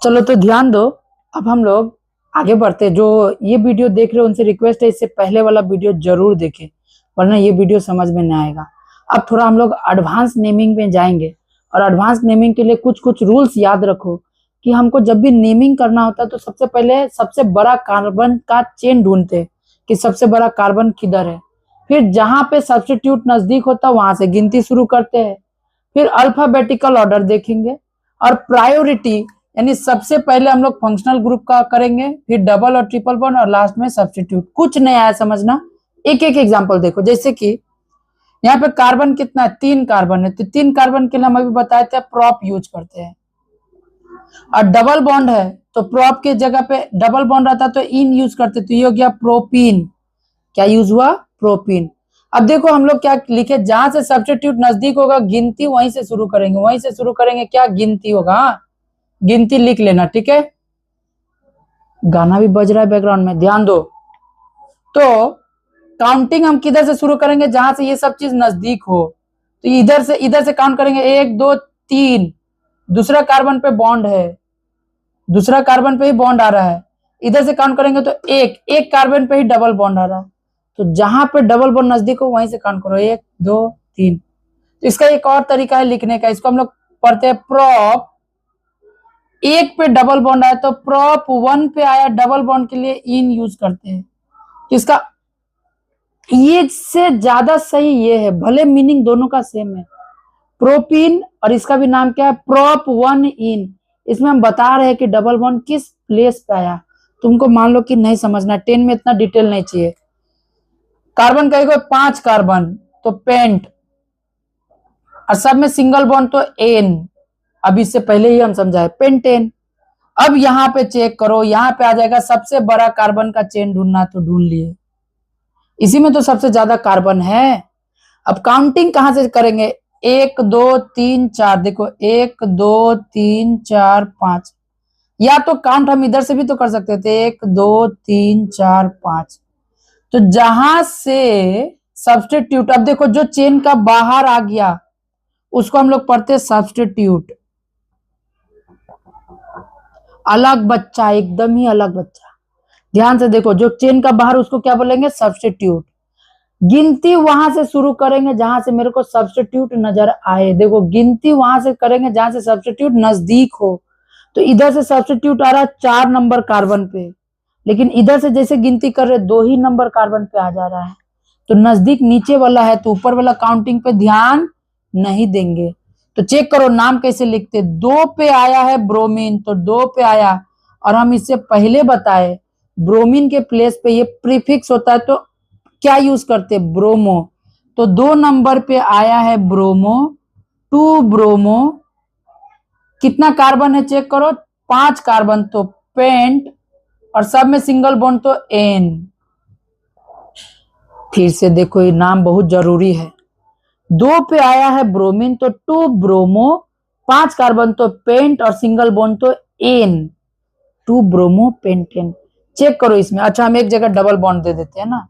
चलो तो ध्यान दो। अब हम लोग आगे बढ़ते हैं। जो ये वीडियो देख रहे हो उनसे रिक्वेस्ट है इससे पहले वाला वीडियो जरूर देखें, वरना ये वीडियो समझ में नहीं आएगा। अब थोड़ा हम लोग एडवांस नेमिंग में जाएंगे, और एडवांस नेमिंग के लिए कुछ कुछ रूल्स याद रखो कि हमको जब भी नेमिंग करना होता है तो सबसे पहले सबसे बड़ा कार्बन का चेन ढूंढते हैं कि सबसे बड़ा कार्बन किधर है। फिर जहां पे सब्स्टिट्यूट नजदीक होता है वहां से गिनती शुरू करते हैं। फिर अल्फाबेटिकल ऑर्डर देखेंगे, और प्रायोरिटी यानी सबसे पहले हम लोग फंक्शनल ग्रुप का करेंगे, फिर डबल और ट्रिपल बॉन्ड, और लास्ट में सब्स्टिट्यूट। कुछ नहीं आया समझना, एक एक एग्जांपल देखो। जैसे कि यहाँ पे कार्बन कितना है, 3 कार्बन है, तो 3 कार्बन के लिए हम अभी बताए थे प्रॉप यूज करते हैं। और डबल बॉन्ड है तो प्रॉप के जगह पे डबल बॉन्ड रहता तो इन यूज करते, तो ये हो गया प्रोपीन। क्या यूज हुआ, प्रोपीन। अब देखो हम लोग क्या लिखे, जहां से सब्स्टिट्यूट नजदीक होगा गिनती वहीं से शुरू करेंगे, वहीं से शुरू करेंगे, क्या गिनती होगा। गिनती लिख लेना, ठीक है। गाना भी बज रहा है बैकग्राउंड में, ध्यान दो। तो काउंटिंग हम किधर से शुरू करेंगे, जहां से ये सब चीज नजदीक हो। तो इधर से काउंट करेंगे, 1 2 3। दूसरा कार्बन पे बॉन्ड है, दूसरा कार्बन पे ही बॉन्ड आ रहा है। इधर से काउंट करेंगे तो एक कार्बन पे ही डबल बॉन्ड आ रहा है। तो जहां पे डबल बॉन्ड नजदीक हो वहीं से काउंट करो, 1 2 3। तो इसका एक और तरीका है लिखने का, इसको हम लोग पढ़ते हैं प्रॉप। एक पे डबल बॉन्ड आया तो प्रॉप 1 पे आया, डबल बॉन्ड के लिए इन यूज करते हैं। तो इसका ये से ज्यादा सही ये है, भले मीनिंग दोनों का सेम है, प्रोपीन, और इसका भी नाम क्या है, प्रॉप 1 इन। इसमें हम बता रहे हैं कि डबल बॉन्ड किस प्लेस पे आया। तुमको मान लो कि नहीं समझना, 10 में इतना डिटेल नहीं चाहिए। कार्बन का 5 कार्बन तो पेंट, और सब में सिंगल बॉन्ड तो एन। अब इससे पहले ही हम समझाए पेंटेन। अब यहाँ पे चेक करो, यहाँ पे आ जाएगा सबसे बड़ा कार्बन का चेन ढूंढना, तो ढूंढ लिए, इसी में तो सबसे ज्यादा कार्बन है। अब काउंटिंग कहां से करेंगे, 1 2 3 4। देखो 1 2 3 4 5, या तो काउंट हम इधर से भी तो कर सकते थे, 1 2 3 4 5। तो जहां से सब्स्टिट्यूट, अब देखो जो चेन का बाहर आ गया उसको हम लोग पढ़ते सब्स्टिट्यूट। अलग बच्चा, एकदम ही अलग बच्चा। ध्यान से देखो, जो चेन का बाहर उसको क्या बोलेंगे, सब्स्टिट्यूट। गिनती वहां से शुरू करेंगे जहां से मेरे को सब्स्टिट्यूट नजर आए। देखो गिनती वहां से करेंगे जहां से सब्स्टिट्यूट नजदीक हो। तो इधर से सब्स्टिट्यूट आ रहा है 4 नंबर कार्बन पे, लेकिन इधर से जैसे गिनती कर रहे 2 ही नंबर कार्बन पे आ जा रहा है। तो नजदीक नीचे वाला है, तो ऊपर वाला काउंटिंग पे ध्यान नहीं देंगे। तो चेक करो नाम कैसे लिखते, 2 पे आया है ब्रोमीन, तो 2 पे आया, और हम इससे पहले बताए ब्रोमीन के प्लेस पे ये प्रीफिक्स होता है तो क्या यूज करते, ब्रोमो। तो 2 नंबर पे आया है ब्रोमो, 2 ब्रोमो। कितना कार्बन है चेक करो, 5 कार्बन तो पेंट, और सब में सिंगल बॉन्ड तो एन। फिर से देखो ये नाम बहुत जरूरी है। 2 पे आया है ब्रोमीन तो 2 ब्रोमो, 5 कार्बन तो पेंट, और सिंगल बॉन्ड तो एन, 2 ब्रोमो पेंटेन। चेक करो इसमें। अच्छा हम एक जगह डबल बॉन्ड दे देते हैं ना,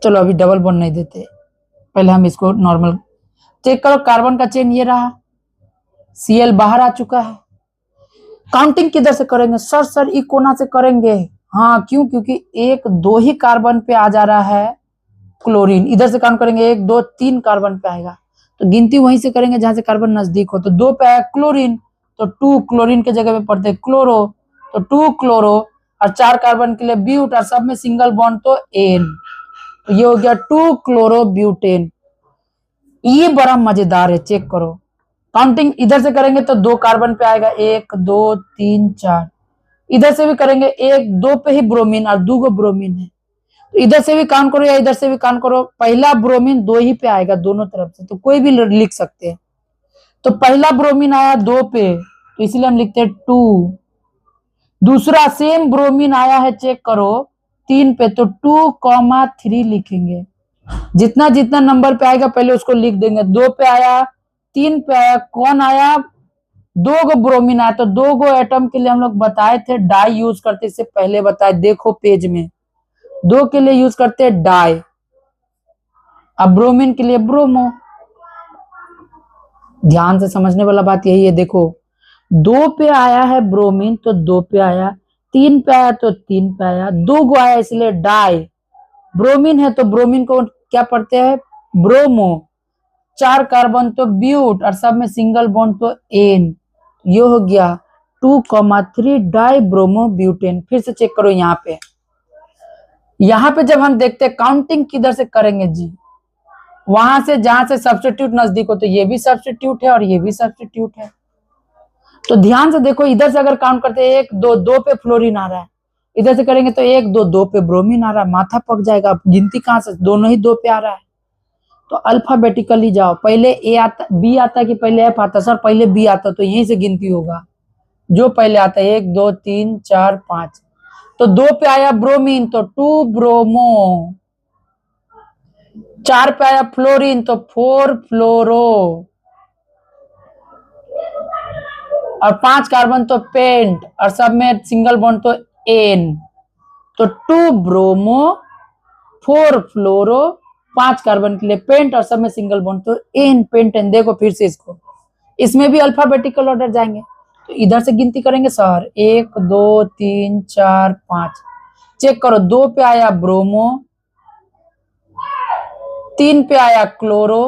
चलो अभी डबल बॉन्ड नहीं देते, पहले हम इसको नॉर्मल। चेक करो कार्बन का चेन ये रहा, Cl बाहर आ चुका है। काउंटिंग किधर से करेंगे, सर ई कोना से करेंगे। हाँ क्यों, क्योंकि 1 2 ही कार्बन पे आ जा रहा है क्लोरीन। इधर से काउंट करेंगे 1 2 3 कार्बन पे आएगा, तो गिनती वहीं से करेंगे जहां से कार्बन नजदीक हो। तो 2 पे आया क्लोरीन, तो 2 क्लोरीन के जगह पे पढ़ते क्लोरो, तो 2 क्लोरो, और 4 कार्बन के लिए ब्यूट, और सब में सिंगल बॉन्ड तो एन। तो ये हो गया 2 क्लोरो ब्यूटेन। ये बड़ा मजेदार है, चेक करो। काउंटिंग इधर से करेंगे तो 2 कार्बन पे आएगा, 1 2 3 4। इधर से भी करेंगे 1 2 पे ही ब्रोमीन, और 2 गो ब्रोमीन है। तो इधर से भी काउंट करो या इधर से भी काउंट करो, पहला ब्रोमीन 2 ही पे आएगा दोनों तरफ से, तो कोई भी लिख सकते हैं। तो पहला ब्रोमीन आया 2 पे, तो इसलिए हम लिखते हैं 2। दूसरा सेम ब्रोमीन आया है चेक करो 3 पे, तो 2,3 लिखेंगे। जितना जितना नंबर पे आएगा पहले उसको लिख देंगे। 2 पे आया, 3 पे आया, कौन आया, 2 गो ब्रोमीन आया, तो 2 गो एटम के लिए हम लोग बताए थे डाई यूज करते, इससे पहले बताए, देखो पेज में 2 के लिए यूज करते हैं डाई, अब ब्रोमीन के लिए ब्रोमो। ध्यान से समझने वाला बात यही है। देखो 2 पे आया है ब्रोमीन तो 2 पे आया, 3 पे आया तो 3 पे आया, 2 गो आया इसलिए डाई। ब्रोमीन है तो ब्रोमीन को क्या पढ़ते हैं, ब्रोमो। 4 कार्बन तो ब्यूट, और सब में सिंगल बॉन्ड तो एन। ये हो गया 2,3 डाई ब्रोमो ब्यूटेन। फिर से चेक करो यहाँ पे जब हम देखते हैं काउंटिंग किधर से करेंगे जी, वहां से जहां से सब्स्टिट्यूट नजदीक हो, तो ये भी सब्स्टिट्यूट है और ये भी सब्स्टिट्यूट है। तो ध्यान से देखो, इधर से अगर काउंट करते हैं 1 2 2 पे फ्लोरीन आ रहा है, इधर से करेंगे तो 1 2 2 पे ब्रोमीन आ रहा है, माथा पक जाएगा। गिनती कहां से, दोनों ही 2 पे आ रहा है। तो अल्फाबेटिकली जाओ, पहले ए आता, बी आता है कि पहले एफ आता? सर पहले बी आता, तो यहीं से गिनती होगा, जो पहले आता है 1 2 3 4 5। तो 2 पे आया ब्रोमीन तो 2 ब्रोमो, 4 पे आया फ्लोरीन तो 4 फ्लोरो, और 5 कार्बन तो पेंट, और सब में सिंगल बॉन्ड तो एन। तो 2 ब्रोमो 4 फ्लोरो, 5 कार्बन के लिए पेंट, और सब में सिंगल बॉन्ड तो एन, पेंट एन। देखो फिर से इसको, इसमें भी अल्फाबेटिकल ऑर्डर जाएंगे, तो इधर से गिनती करेंगे सर 1 2 3 4 5। चेक करो, 2 पे आया ब्रोमो, 3 पे आया क्लोरो,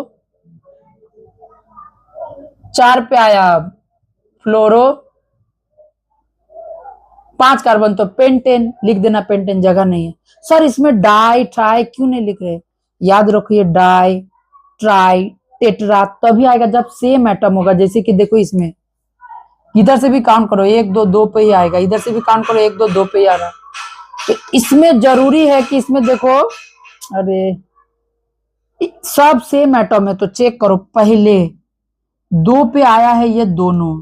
4 पे आया फ्लोरो, 5 कार्बन तो पेंटेन। लिख देना पेंटेन, जगह नहीं है। सर इसमें डाई ट्राई क्यों नहीं लिख रहे? याद रखिए, डाई ट्राई टेट्रा तभी आएगा जब सेम एटम होगा। जैसे कि देखो इसमें, इधर से भी काउंट करो 1 2 2 पे ही आएगा, इधर से भी काउंट करो 1 2 2 पे ही आ रहा है। तो इसमें जरूरी है कि इसमें देखो, अरे सब सेम एटम है, तो चेक करो पहले 2 पे आया है ये दोनों,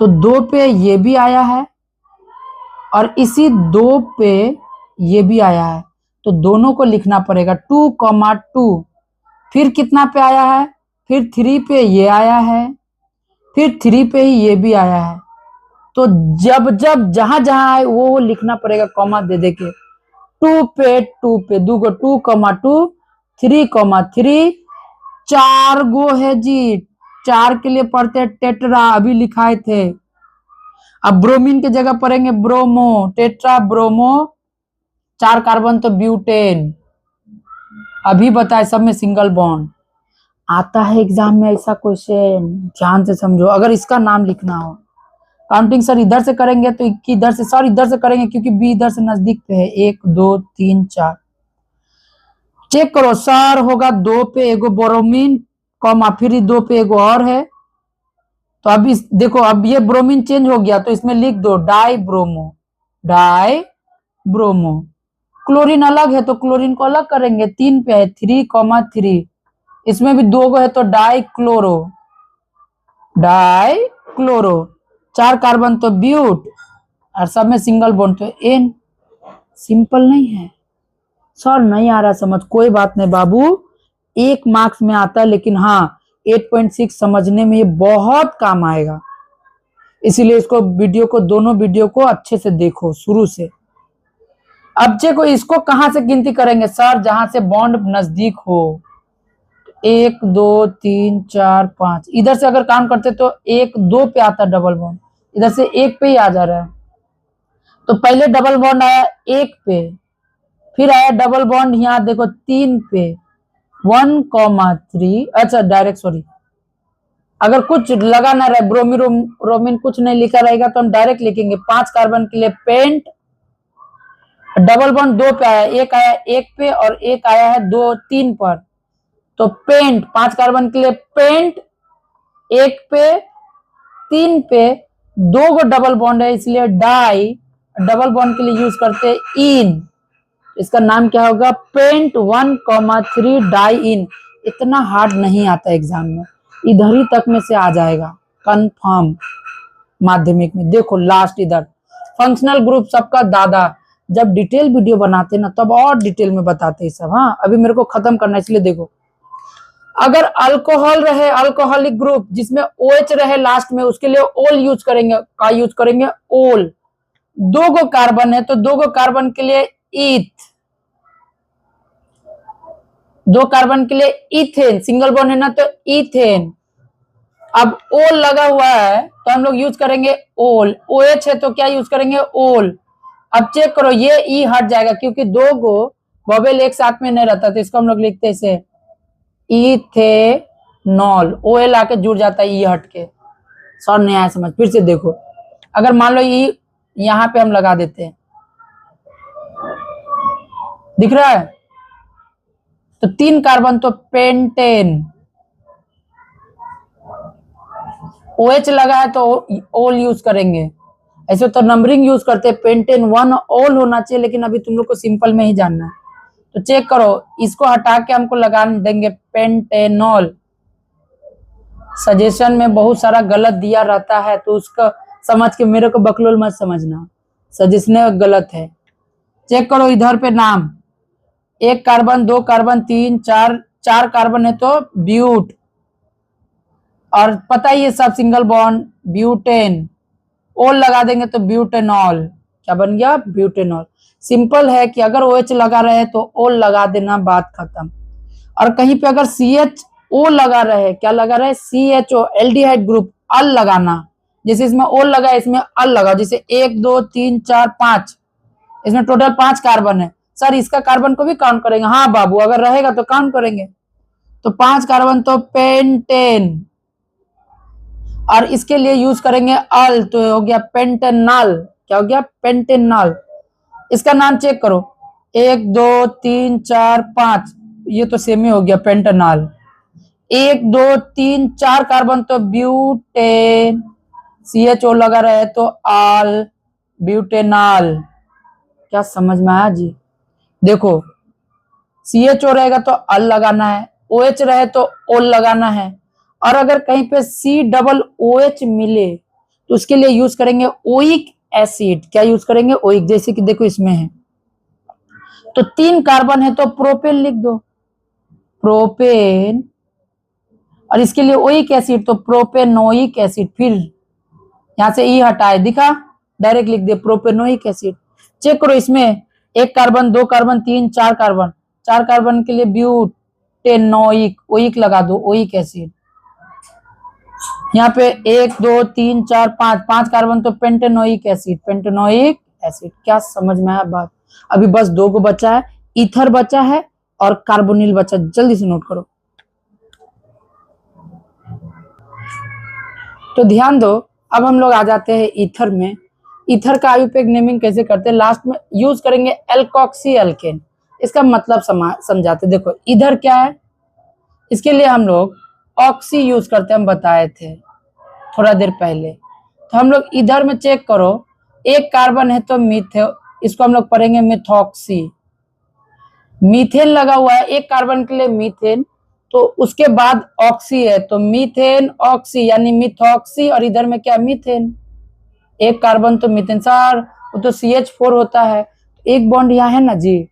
तो 2 पे ये भी आया है, और इसी 2 पे ये भी आया है, तो दोनों को लिखना पड़ेगा 2,2। फिर कितना पे आया है, फिर 3 पे ये आया है, फिर 3 पे ही ये भी आया है। तो जब जब जहां जहां आए वो लिखना पड़ेगा, कॉमा दे दे के। 2 पे 2 गो 2,2, 3,3, 4 गो है जी, 4 के लिए पढ़ते हैं टेट्रा, अभी लिखाए थे। अब ब्रोमीन की जगह पढ़ेंगे ब्रोमो, टेट्रा ब्रोमो, 4 कार्बन तो ब्यूटेन। अभी बताए सब में सिंगल बॉन्ड। आता है एग्जाम में ऐसा क्वेश्चन, ध्यान से समझो। अगर इसका नाम लिखना हो, काउंटिंग सर इधर से करेंगे तो इधर से, सर इधर से करेंगे क्योंकि बी इधर से नजदीक पे है। 1 2 3 4। चेक करो सर, होगा 2 पे एगो ब्रोमीन, कॉमा फिर 2 पे एगो और है। तो अभी देखो, अब ये ब्रोमीन चेंज हो गया, तो इसमें लिख दो die bromo, die bromo. Chlorine अलग है तो क्लोरीन को अलग करेंगे, 3 पे है 3,3। इसमें भी 2 गो है तो die chloro, die chloro. 4 carbon तो ब्यूट, और सब में सिंगल बॉन्ड तो एन। सिंपल नहीं है सर, नहीं आ रहा समझ, कोई बात नहीं बाबू, 1 मार्क्स में आता है, लेकिन हाँ 8.6 समझने में ये बहुत काम आएगा। इसीलिए इसको वीडियो को, दोनों वीडियो को अच्छे से देखो शुरू से। अब देखो इसको कहां से गिनती करेंगे सर, जहां से बॉन्ड नजदीक हो। 1 2 3 4 5, इधर से अगर काउंट करते तो 1 2 पे आता डबल बॉन्ड, इधर से 1 पे ही आ जा रहा है। तो पहले डबल बॉन्ड आया 1 पे, फिर आया डबल बॉन्ड यहाँ देखो 3 पे, 1,3। अच्छा डायरेक्ट, सॉरी, अगर कुछ लगा ना रहे, ब्रोमीन ब्रोमीन कुछ नहीं लिखा रहेगा तो हम डायरेक्ट लिखेंगे 5 कार्बन के लिए पेंट। डबल बॉन्ड 2 पे आया, एक आया 1 पे और एक आया है 2 3 पर, तो पेंट 5 कार्बन के लिए पेंट, 1 पे 3 पे 2 गो डबल बॉन्ड है इसलिए डाई, डबल बॉन्ड के लिए यूज करते हैं इन, इसका नाम क्या होगा, पेंट 1,3 डाई इन। इतना हार्ड नहीं आता एग्जाम में, इधर ही तक में से आ जाएगा कंफर्म माध्यमिक में। देखो लास्ट इधर फंक्शनल ग्रुप सबका दादा, जब डिटेल वीडियो बनाते ना तब और डिटेल में बताते सब। हाँ अभी मेरे को खत्म करना है, इसलिए देखो, अगर अल्कोहल रहे, अल्कोहलिक ग्रुप जिसमें OH रहे लास्ट में, उसके लिए ओल यूज करेंगे, का यूज करेंगे ओल। 2 गो कार्बन है तो 2 गो कार्बन के लिए ईथ, 2 कार्बन के लिए इथेन, सिंगल बॉन्ड है ना तो इथेन। अब ओल लगा हुआ है तो हम लोग यूज करेंगे ओल, OH है तो क्या यूज करेंगे ओल। अब चेक करो ये ई हट जाएगा क्योंकि दो गो वोवेल एक साथ में नहीं रहता, तो इसको हम लोग लिखते हैं इसे इथेनॉल, OL आके जुड़ जाता है ई हट के। सर नहीं आया समझ, फिर से देखो, अगर मान लो ई यहां पे हम लगा देते हैं, दिख रहा है, तो 3 कार्बन तो पेंटेन, OH लगा है तो ओल यूज करेंगे। ऐसे तो नंबरिंग यूज करते हैं, पेंटेन 1 ओल होना चाहिए, लेकिन अभी तुम लोग को सिंपल में ही जानना है। तो चेक करो, इसको हटा के हमको लगा देंगे पेंटेनॉल। सजेशन में बहुत सारा गलत दिया रहता है तो उसका समझ के मेरे को बकलोल मत समझना, सजेशन गलत है। चेक करो इधर पे नाम, 1 कार्बन 2 कार्बन 3 4 4 कार्बन है तो ब्यूट, और पता ही है सब सिंगल बॉन्ड ब्यूटेन, ओल लगा देंगे तो ब्यूटेनॉल। क्या बन गया? ब्यूटेनॉल। सिंपल है कि अगर OH लगा रहे तो ओल लगा देना, बात खत्म। और कहीं पे अगर CHO लगा रहे, क्या लगा रहे? CHO एल्डिहाइड ग्रुप, अल लगाना। जैसे इसमें ओल लगा है, इसमें अल लगा, जैसे 1 2 3 4 5, इसमें टोटल 5 कार्बन है। सर इसका कार्बन को भी काउंट करेंगे? हाँ बाबू, अगर रहेगा तो काउंट करेंगे। तो 5 कार्बन तो पेंटेन, और इसके लिए यूज करेंगे अल, तो हो गया पेंटेनॉल। क्या हो गया? पेंटेनॉल। इसका नाम चेक करो, 1 2 3 4 5, ये तो सेम ही हो गया पेंटेनॉल। 1 2 3 4 कार्बन तो ब्यूटेन, CHO लगा रहे तो आल, ब्यूटेनॉल। क्या समझ में आया जी? देखो CHO रहेगा तो अल लगाना है, OH रहे तो ओल लगाना है, और अगर कहीं पे COOH मिले तो उसके लिए यूज करेंगे ओइक एसिड। क्या यूज करेंगे? ओइक। जैसे कि देखो इसमें है, तो 3 कार्बन है तो प्रोपेन लिख दो, प्रोपेन, और इसके लिए ओइक एसिड तो प्रोपेनोइक एसिड। फिर यहां से ई हटाए, दिखा, डायरेक्ट लिख दे प्रोपेनोइक एसिड। चेक करो इसमें 1 कार्बन 2 कार्बन 3 4 कार्बन, 4 कार्बन के लिए ब्यूटेनोइक, ओइक लगा दो, ओइक एसिड। यहाँ पे 1 2 3 4 5, 5 कार्बन तो पेंटेनोइक एसिड, पेंटेनोइक एसिड। क्या समझ में आया बात? अभी बस 2 को बचा है, ईथर बचा है और कार्बोनिल बचा, जल्दी से नोट करो। तो ध्यान दो, अब हम लोग आ जाते हैं ईथर में। ईथर का आयुपेक नेमिंग कैसे करते हैं? लास्ट में यूज करेंगे एल्कोक्सी एल्केन। इसका मतलब समझाते। देखो इधर क्या है, इसके लिए हम लोग ऑक्सी यूज करते हैं, हम बताए थे थोड़ा देर पहले। तो हम लोग इधर में चेक करो, 1 कार्बन है तो मीथे, इसको हम लोग पढ़ेंगे मिथॉक्सी। मीथेन लगा हुआ है 1 कार्बन के लिए मीथेन, तो उसके बाद ऑक्सी है तो मीथेन ऑक्सी यानी मिथॉक्सी, और इधर में क्या? मीथेन। 1 कार्बन तो मीथेन। सर वो तो CH4 होता है, एक बॉन्ड यहाँ है ना जी,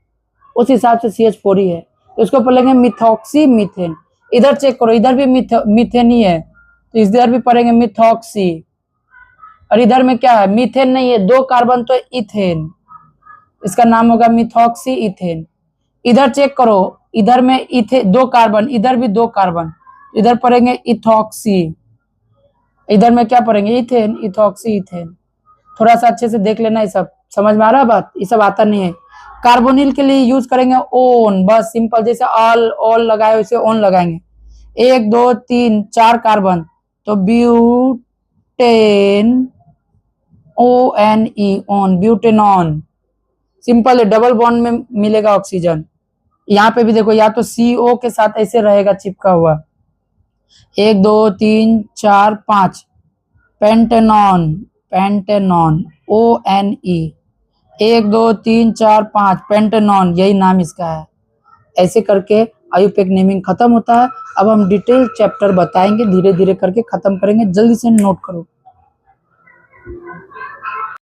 उस हिसाब से CH4 ही है, तो इसको पढ़ेंगे मिथॉक्सी मीथेन। इधर चेक करो, इधर भी मीथेन ही है, तो इधर भी पढ़ेंगे मिथॉक्सी, और इधर में क्या है? मीथेन नहीं है, 2 कार्बन तो इथेन, इसका नाम होगा मिथॉक्सी इथेन। इधर चेक करो, इधर में इथे 2 कार्बन, इधर भी 2 कार्बन, इधर पढ़ेंगे इथॉक्सी, इधर में क्या पढ़ेंगे? Ethane, ethoxy ethane. थोड़ा सा अच्छे से देख लेना, ये सब समझ में आ रहा है बात? ये सब आता नहीं है। कार्बोनिल के लिए यूज करेंगे ओन, बस सिंपल, जैसे ऑल ऑल लगाए वैसे ओन लगाएंगे। 1 2 3 4 कार्बन तो butane, ONE own, butanone. Simple है, डबल बॉन्ड में मिलेगा ऑक्सीजन। यहाँ पे भी देखो, या तो CO के साथ ऐसे रहेगा चिपका हुआ, 1 2 3 4 5, पेंटेनॉन, पेंटेनॉन ONE, 1 2 3 4 5, पेंटेनॉन, यही नाम इसका है। ऐसे करके आयुपेक नेमिंग खत्म होता है। अब हम डिटेल चैप्टर बताएंगे, धीरे धीरे करके खत्म करेंगे, जल्दी से नोट करो।